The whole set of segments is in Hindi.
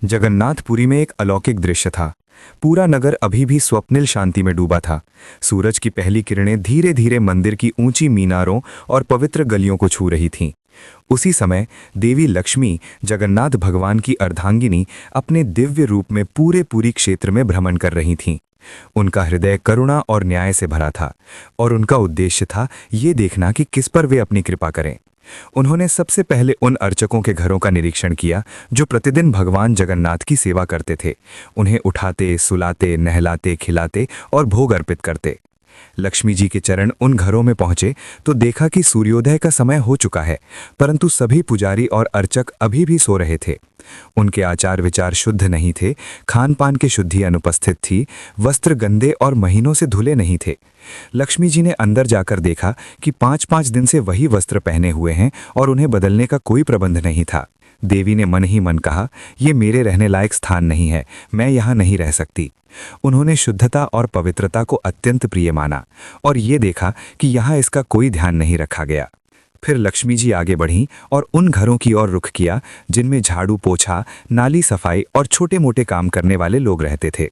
जगन्नाथपुरी में एक अलौकिक दृश्य था। पूरा नगर अभी भी स्वप्निल शांति में डूबा था। सूरज की पहली किरणें धीरे धीरे मंदिर की ऊंची मीनारों और पवित्र गलियों को छू रही थीं। उसी समय देवी लक्ष्मी, जगन्नाथ भगवान की अर्धांगिनी, अपने दिव्य रूप में पूरे क्षेत्र में भ्रमण कर रही थीं। उनका हृदय करुणा और न्याय से भरा था और उनका उद्देश्य था ये देखना कि किस पर वे अपनी कृपा करें। उन्होंने सबसे पहले उन अर्चकों के घरों का निरीक्षण किया जो प्रतिदिन भगवान जगन्नाथ की सेवा करते थे। उन्हें उठाते, सुलाते, नहलाते, खिलाते और भोग अर्पित करते। लक्ष्मी जी के चरण उन घरों में पहुंचे तो देखा कि सूर्योदय का समय हो चुका है, परंतु सभी पुजारी और अर्चक अभी भी सो रहे थे। उनके आचार विचार शुद्ध नहीं थे, खान पान की शुद्धि अनुपस्थित थी, वस्त्र गंदे और महीनों से धुले नहीं थे। लक्ष्मी जी ने अंदर जाकर देखा कि 5-5 दिन से वही वस्त्र पहने हुए हैं और उन्हें बदलने का कोई प्रबंध नहीं था। देवी ने मन ही मन कहा, ये मेरे रहने लायक स्थान नहीं है, मैं यहाँ नहीं रह सकती। उन्होंने शुद्धता और पवित्रता को अत्यंत प्रिय माना और ये देखा कि यहाँ इसका कोई ध्यान नहीं रखा गया। फिर लक्ष्मी जी आगे बढ़ीं और उन घरों की ओर रुख किया जिनमें झाड़ू पोछा, नाली सफाई और छोटे मोटे काम करने वाले लोग रहते थे।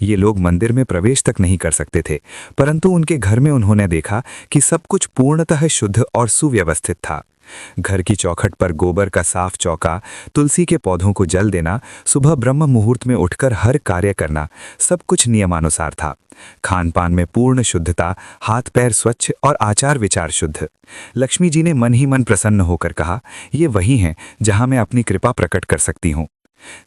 ये लोग मंदिर में प्रवेश तक नहीं कर सकते थे, परंतु उनके घर में उन्होंने देखा कि सब कुछ पूर्णतः शुद्ध और सुव्यवस्थित था। घर की चौखट पर गोबर का साफ चौका, तुलसी के पौधों को जल देना, सुबह ब्रह्म मुहूर्त में उठकर हर कार्य करना, सब कुछ नियमानुसार था। खान पान में पूर्ण शुद्धता, हाथ पैर स्वच्छ और आचार विचार शुद्ध। लक्ष्मी जी ने मन ही मन प्रसन्न होकर कहा, ये वही हैं जहां मैं अपनी कृपा प्रकट कर सकती हूँ।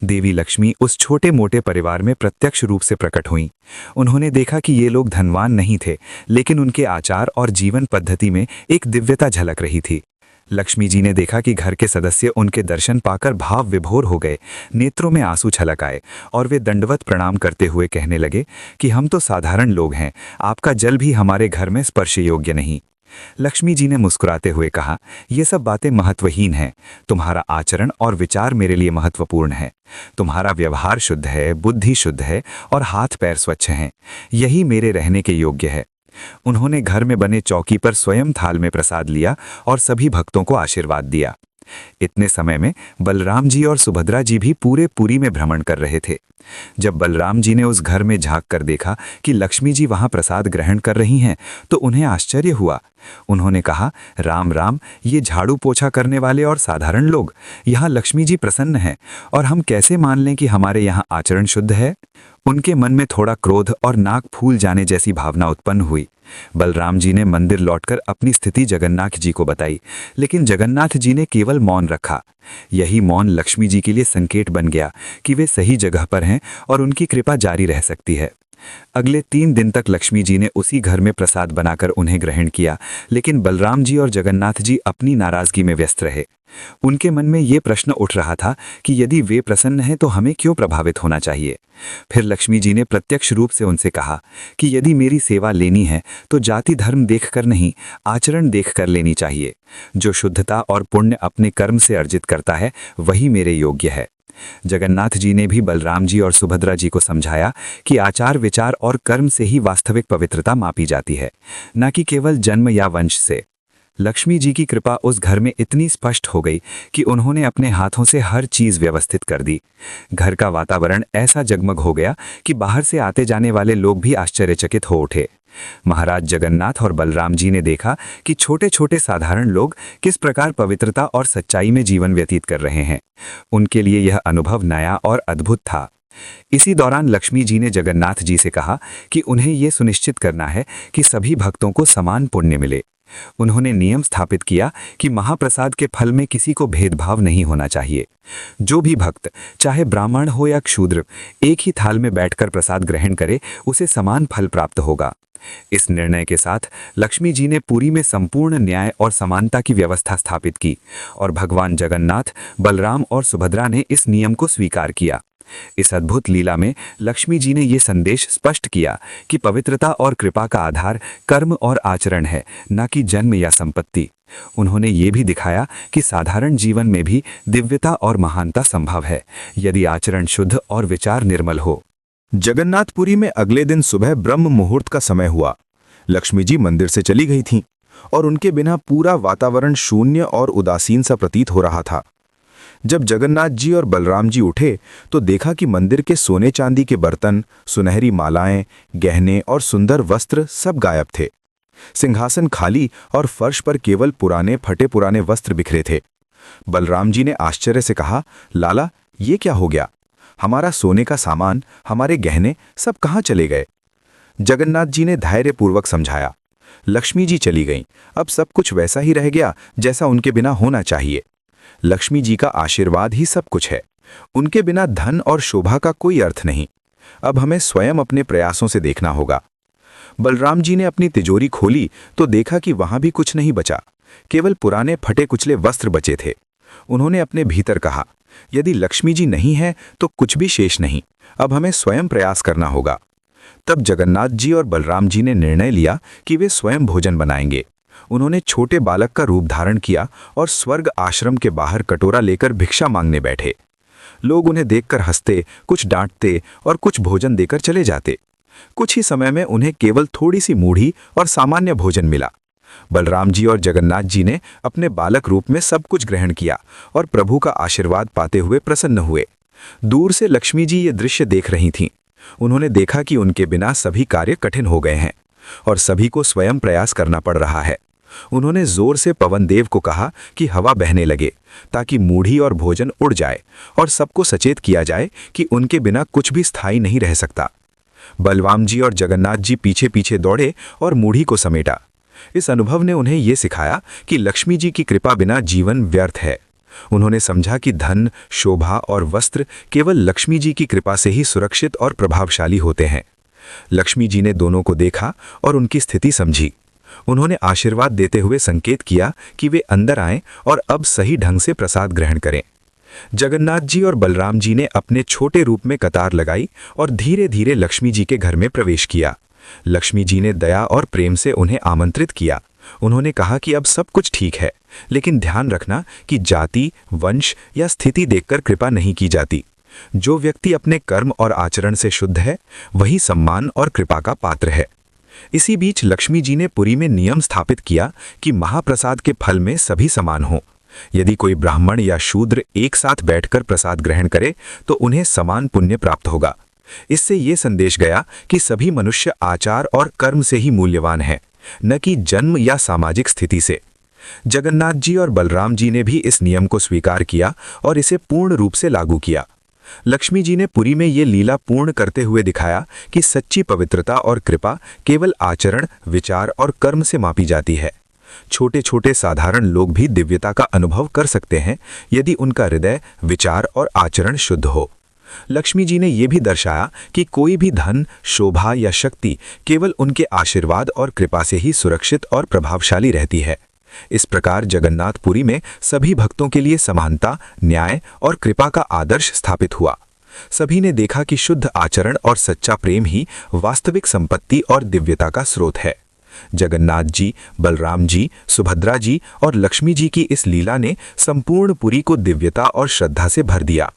देवी लक्ष्मी उस छोटे मोटे परिवार में प्रत्यक्ष रूप से प्रकट हुईं। उन्होंने देखा कि ये लोग धनवान नहीं थे, लेकिन उनके आचार और जीवन पद्धति में एक दिव्यता झलक रही थी। लक्ष्मी जी ने देखा कि घर के सदस्य उनके दर्शन पाकर भाव विभोर हो गए, नेत्रों में आंसू छलक आए और वे दंडवत प्रणाम करते हुए कहने लगे कि हम तो साधारण लोग हैं, आपका जल भी हमारे घर में स्पर्श योग्य नहीं। लक्ष्मी जी ने मुस्कुराते हुए कहा, ये सब बातें महत्वहीन हैं, तुम्हारा आचरण और विचार मेरे लिए महत्वपूर्ण है। तुम्हारा व्यवहार शुद्ध है, बुद्धि शुद्ध है और हाथ पैर स्वच्छ हैं, यही मेरे रहने के योग्य है। उन्होंने घर में बने चौकी पर स्वयं थाल में प्रसाद लिया और सभी भक्तों को आशीर्वाद दिया। इतने समय में बलराम जी और सुभद्रा जी भी पूरे पुरी में भ्रमण कर रहे थे। जब बलराम जी ने उस घर में झांक कर देखा कि लक्ष्मी जी वहां प्रसाद ग्रहण कर रही हैं, तो उन्हें आश्चर्य हुआ। उन्होंने कहा, राम राम, ये झाड़ू पोछा करने वाले और साधारण लोग, यहाँ लक्ष्मी जी प्रसन्न हैं और हम कैसे मान लें कि हमारे यहाँ आचरण शुद्ध है। उनके मन में थोड़ा क्रोध और नाक फूल जाने जैसी भावना उत्पन्न हुई। बलराम जी ने मंदिर लौटकर अपनी स्थिति जगन्नाथ जी को बताई, लेकिन जगन्नाथ जी ने केवल मौन रखा। यही मौन लक्ष्मी जी के लिए संकेत बन गया कि वे सही जगह पर हैं और उनकी कृपा जारी रह सकती है। अगले 3 दिन तक लक्ष्मी जी ने उसी घर में प्रसाद बनाकर उन्हें ग्रहण किया, लेकिन बलराम जी और जगन्नाथ जी अपनी नाराजगी में व्यस्त रहे। उनके मन में ये प्रश्न उठ रहा था कि यदि वे प्रसन्न हैं तो हमें क्यों प्रभावित होना चाहिए। फिर लक्ष्मी जी ने प्रत्यक्ष रूप से उनसे कहा कि यदि मेरी सेवा लेनी है तो जाति धर्म देखकर नहीं, आचरण देखकर लेनी चाहिए। जो शुद्धता और पुण्य अपने कर्म से अर्जित करता है वही मेरे योग्य है। जगन्नाथ जी ने भी बलराम जी और सुभद्रा जी को समझाया कि आचार विचार और कर्म से ही वास्तविक पवित्रता मापी जाती है, न कि केवल जन्म या वंश से। लक्ष्मी जी की कृपा उस घर में इतनी स्पष्ट हो गई कि उन्होंने अपने हाथों से हर चीज व्यवस्थित कर दी। घर का वातावरण ऐसा जगमग हो गया कि बाहर से आते जाने वाले लोग भी आश्चर्यचकित हो उठे। महाराज जगन्नाथ और बलराम जी ने देखा कि छोटे छोटे साधारण लोग किस प्रकार पवित्रता और सच्चाई में जीवन व्यतीत कर रहे हैं। उनके लिए यह अनुभव नया और अद्भुत था। इसी दौरान लक्ष्मी जी ने जगन्नाथ जी से कहा कि उन्हें यह सुनिश्चित करना है कि सभी भक्तों को समान पुण्य मिले। उन्होंने नियम स्थापित किया कि महाप्रसाद के फल में किसी को भेदभाव नहीं होना चाहिए। जो भी भक्त, चाहे ब्राह्मण हो या क्षूद्र, एक ही थाल में बैठकर प्रसाद ग्रहण करे, उसे समान फल प्राप्त होगा। इस निर्णय के साथ लक्ष्मी जी ने पुरी में संपूर्ण न्याय और समानता की व्यवस्था स्थापित की और भगवान जगन्नाथ, बलराम और सुभद्रा ने इस नियम को स्वीकार किया। इस अद्भुत लीला में लक्ष्मी जी ने ये संदेश स्पष्ट किया कि पवित्रता और कृपा का आधार कर्म और आचरण है, न कि जन्म या संपत्ति। उन्होंने ये भी दिखाया कि साधारण जीवन में भी दिव्यता और महानता संभव है, यदि आचरण शुद्ध और विचार निर्मल हो। जगन्नाथपुरी में अगले दिन सुबह ब्रह्म मुहूर्त का समय हुआ। लक्ष्मी जी मंदिर से चली गई थीं और उनके बिना पूरा वातावरण शून्य और उदासीन सा प्रतीत हो रहा था। जब जगन्नाथ जी और बलराम जी उठे तो देखा कि मंदिर के सोने चांदी के बर्तन, सुनहरी मालाएं, गहने और सुंदर वस्त्र सब गायब थे। सिंहासन खाली और फर्श पर केवल पुराने फटे पुराने वस्त्र बिखरे थे। बलराम जी ने आश्चर्य से कहा, लाला, ये क्या हो गया? हमारा सोने का सामान, हमारे गहने सब कहाँ चले गए? जगन्नाथ जी ने धैर्यपूर्वक समझाया, लक्ष्मी जी चली गईं, अब सब कुछ वैसा ही रह गया जैसा उनके बिना होना चाहिए। लक्ष्मी जी का आशीर्वाद ही सब कुछ है। उनके बिना धन और शोभा का कोई अर्थ नहीं। अब हमें स्वयं अपने प्रयासों से देखना होगा। बलराम जी ने अपनी तिजोरी खोली तो देखा कि वहां भी कुछ नहीं बचा, केवल पुराने फटे कुचले वस्त्र बचे थे। उन्होंने अपने भीतर कहा, यदि लक्ष्मी जी नहीं है तो कुछ भी शेष नहीं, अब हमें स्वयं प्रयास करना होगा। तब जगन्नाथ जी और बलराम जी ने निर्णय लिया कि वे स्वयं भोजन बनाएंगे। उन्होंने छोटे बालक का रूप धारण किया और स्वर्ग आश्रम के बाहर कटोरा लेकर भिक्षा मांगने बैठे। लोग उन्हें देखकर हंसते, कुछ डांटते और कुछ भोजन देकर चले जाते। कुछ ही समय में उन्हें केवल थोड़ी सी मूढ़ी और सामान्य भोजन मिला। बलराम जी और जगन्नाथ जी ने अपने बालक रूप में सब कुछ ग्रहण किया और प्रभु का आशीर्वाद पाते हुए प्रसन्न हुए। दूर से लक्ष्मी जी ये दृश्य देख रही थीं। उन्होंने देखा कि उनके बिना सभी कार्य कठिन हो गए हैं और सभी को स्वयं प्रयास करना पड़ रहा है। उन्होंने जोर से पवन देव को कहा कि हवा बहने लगे ताकि मूढ़ी और भोजन उड़ जाए और सबको सचेत किया जाए कि उनके बिना कुछ भी स्थायी नहीं रह सकता। बलराम जी और जगन्नाथ जी पीछे पीछे दौड़े और मूढ़ी को समेटा। इस अनुभव ने उन्हें ये सिखाया कि लक्ष्मी जी की कृपा बिना जीवन व्यर्थ है। उन्होंने समझा कि धन, शोभा और वस्त्र केवल लक्ष्मी जी की कृपा से ही सुरक्षित और प्रभावशाली होते हैं। लक्ष्मी जी ने दोनों को देखा और उनकी स्थिति समझी। उन्होंने आशीर्वाद देते हुए संकेत किया कि वे अंदर आएं और अब सही ढंग से प्रसाद ग्रहण करें। जगन्नाथ जी और बलराम जी ने अपने छोटे रूप में कतार लगाई और धीरे धीरे लक्ष्मी जी के घर में प्रवेश किया। लक्ष्मी जी ने दया और प्रेम से उन्हें आमंत्रित किया। उन्होंने कहा कि अब सब कुछ ठीक है, लेकिन ध्यान रखना कि जाति, वंश या स्थिति देखकर कृपा नहीं की जाती। जो व्यक्ति अपने कर्म और आचरण से शुद्ध है, वही सम्मान और कृपा का पात्र है। इसी बीच लक्ष्मी जी ने पुरी में नियम स्थापित किया कि महाप्रसाद के फल में सभी समान हों। यदि कोई ब्राह्मण या शूद्र एक साथ बैठकर प्रसाद ग्रहण करे तो उन्हें समान पुण्य प्राप्त होगा। इससे ये संदेश गया कि सभी मनुष्य आचार और कर्म से ही मूल्यवान हैं, न कि जन्म या सामाजिक स्थिति से। जगन्नाथ जी और बलराम जी ने भी इस नियम को स्वीकार किया और इसे पूर्ण रूप से लागू किया। लक्ष्मी जी ने पुरी में ये लीला पूर्ण करते हुए दिखाया कि सच्ची पवित्रता और कृपा केवल आचरण, विचार और कर्म से मापी जाती है। छोटे छोटे साधारण लोग भी दिव्यता का अनुभव कर सकते हैं यदि उनका हृदय, विचार और आचरण शुद्ध हो। लक्ष्मी जी ने यह भी दर्शाया कि कोई भी धन, शोभा या शक्ति केवल उनके आशीर्वाद और कृपा से ही सुरक्षित और प्रभावशाली रहती है। इस प्रकार जगन्नाथपुरी में सभी भक्तों के लिए समानता, न्याय और कृपा का आदर्श स्थापित हुआ। सभी ने देखा कि शुद्ध आचरण और सच्चा प्रेम ही वास्तविक संपत्ति और दिव्यता का स्रोत है। जगन्नाथ जी, बलराम जी, सुभद्रा जी और लक्ष्मी जी की इस लीला ने संपूर्ण पुरी को दिव्यता और श्रद्धा से भर दिया।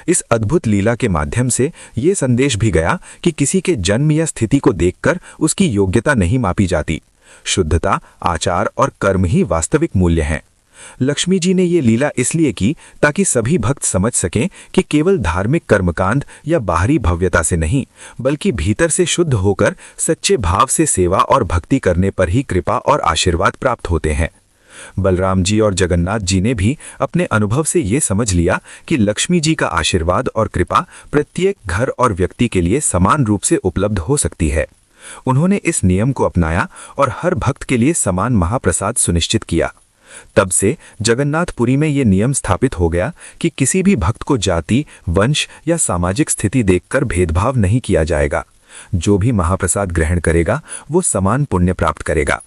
इस अद्भुत लीला के माध्यम से ये संदेश भी गया कि किसी के जन्म या स्थिति को देखकर उसकी योग्यता नहीं मापी जाती। शुद्धता, आचार और कर्म ही वास्तविक मूल्य हैं। लक्ष्मी जी ने ये लीला इसलिए की ताकि सभी भक्त समझ सकें कि केवल धार्मिक कर्मकांड या बाहरी भव्यता से नहीं, बल्कि भीतर से शुद्ध होकर सच्चे भाव से सेवा और भक्ति करने पर ही कृपा और आशीर्वाद प्राप्त होते हैं। बलराम जी और जगन्नाथ जी ने भी अपने अनुभव से ये समझ लिया कि लक्ष्मी जी का आशीर्वाद और कृपा प्रत्येक घर और व्यक्ति के लिए समान रूप से उपलब्ध हो सकती है। उन्होंने इस नियम को अपनाया और हर भक्त के लिए समान महाप्रसाद सुनिश्चित किया। तब से जगन्नाथपुरी में ये नियम स्थापित हो गया कि किसी भी भक्त को जाति, वंश या सामाजिक स्थिति देखकर भेदभाव नहीं किया जाएगा। जो भी महाप्रसाद ग्रहण करेगा वो समान पुण्य प्राप्त करेगा।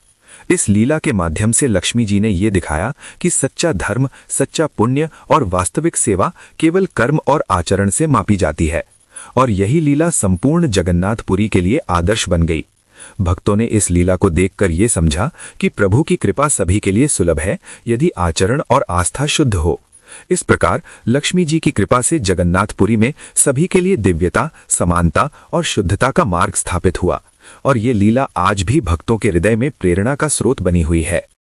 इस लीला के माध्यम से लक्ष्मी जी ने ये दिखाया कि सच्चा धर्म, सच्चा पुण्य और वास्तविक सेवा केवल कर्म और आचरण से मापी जाती है। और यही लीला संपूर्ण जगन्नाथपुरी के लिए आदर्श बन गई। भक्तों ने इस लीला को देखकर ये समझा कि प्रभु की कृपा सभी के लिए सुलभ है यदि आचरण और आस्था शुद्ध हो। इस प्रकार लक्ष्मी जी की कृपा से जगन्नाथपुरी में सभी के लिए दिव्यता, समानता और शुद्धता का मार्ग स्थापित हुआ और ये लीला आज भी भक्तों के हृदय में प्रेरणा का स्रोत बनी हुई है।